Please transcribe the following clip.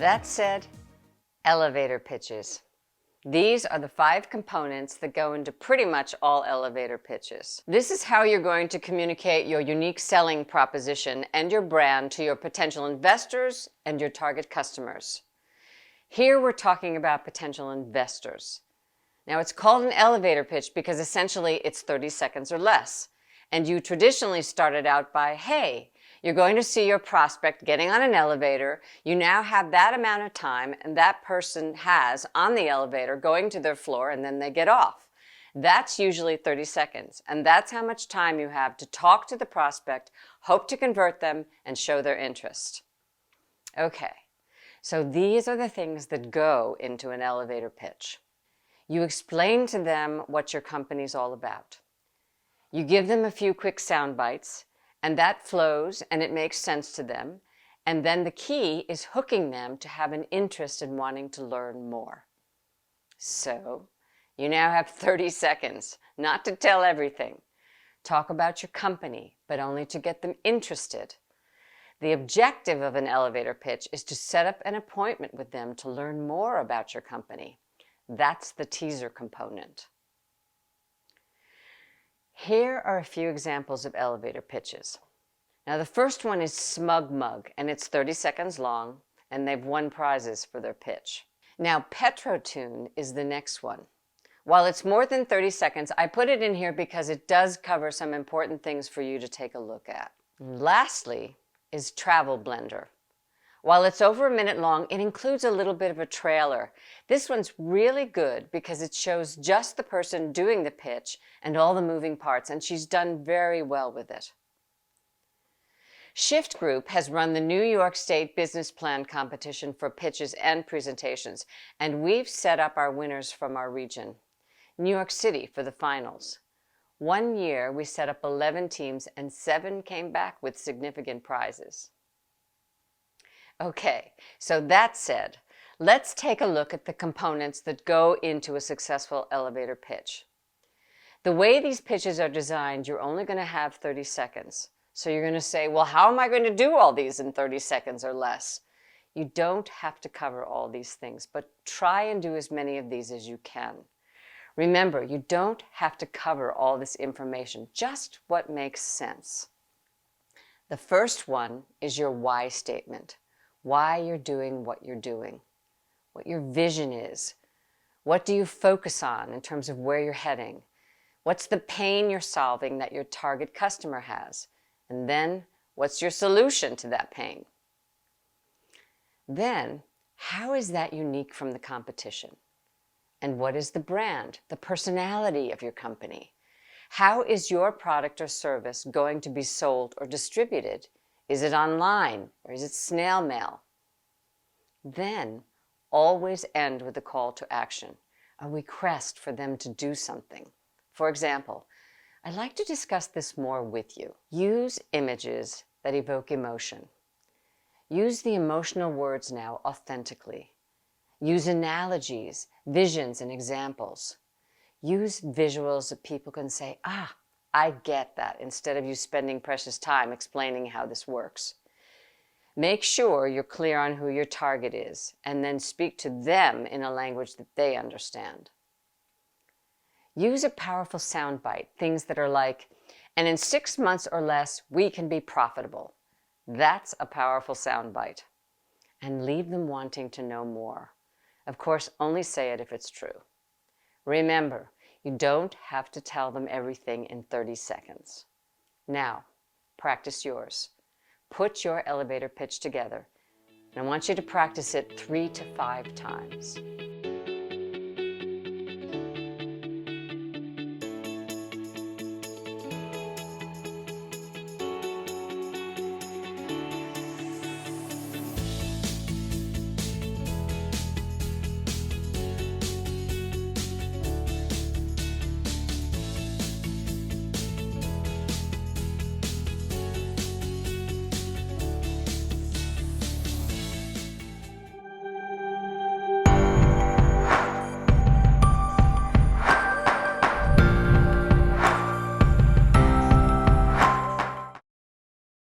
That said, elevator pitches. These are the 5 components that go into pretty much all elevator pitches. This is how you're going to communicate your unique selling proposition and your brand to your potential investors and your target customers. Here we're talking about potential investors. Now it's called an elevator pitch because essentially it's 30 seconds or less. And you traditionally started out by, hey, you're going to see your prospect getting on an elevator. You now have that amount of time and that person has on the elevator going to their floor and then they get off. That's usually 30 seconds. And that's how much time you have to talk to the prospect, hope to convert them, and show their interest. Okay, so these are the things that go into an elevator pitch. You explain to them what your company's all about. You give them a few quick sound bites, and that flows and it makes sense to them. And then the key is hooking them to have an interest in wanting to learn more. So you now have 30 seconds, not to tell everything. Talk about your company, but only to get them interested. The objective of an elevator pitch is to set up an appointment with them to learn more about your company. That's the teaser component. Here are a few examples of elevator pitches. Now the first one is Smug Mug, and it's 30 seconds long, and they've won prizes for their pitch. Now PetroTune is the next one. While it's more than 30 seconds, I put it in here because it does cover some important things for you to take a look at. And lastly is Travel Blender. While it's over a minute long, it includes a little bit of a trailer. This one's really good because it shows just the person doing the pitch and all the moving parts, and she's done very well with it. Shift Group has run the New York State Business Plan competition for pitches and presentations, and we've set up our winners from our region. New York City for the finals. One year we set up 11 teams and 7 came back with significant prizes. Okay, so that said, let's take a look at the components that go into a successful elevator pitch. The way these pitches are designed, you're only going to have 30 seconds. So you're going to say, well, how am I going to do all these in 30 seconds or less? You don't have to cover all these things, but try and do as many of these as you can. Remember, you don't have to cover all this information, just what makes sense. The first one is your why statement. Why you're doing what you're doing, what your vision is. What do you focus on in terms of where you're heading? What's the pain you're solving that your target customer has? And then, what's your solution to that pain? Then, how is that unique from the competition? And what is the brand, the personality of your company? How is your product or service going to be sold or distributed? Is it online or is it snail mail? Then, always end with a call to action, a request for them to do something. For example, I'd like to discuss this more with you. Use images that evoke emotion. Use the emotional words now authentically. Use analogies, visions, and examples. Use visuals that people can say, ah, I get that, instead of you spending precious time explaining how this works. Make sure you're clear on who your target is, and then speak to them in a language that they understand. Use a powerful soundbite, things that are like, and in 6 months or less, we can be profitable. That's a powerful soundbite. And leave them wanting to know more. Of course, only say it if it's true. Remember, you don't have to tell them everything in 30 seconds. Now, practice yours. Put your elevator pitch together, and I want you to practice it 3 to 5 times.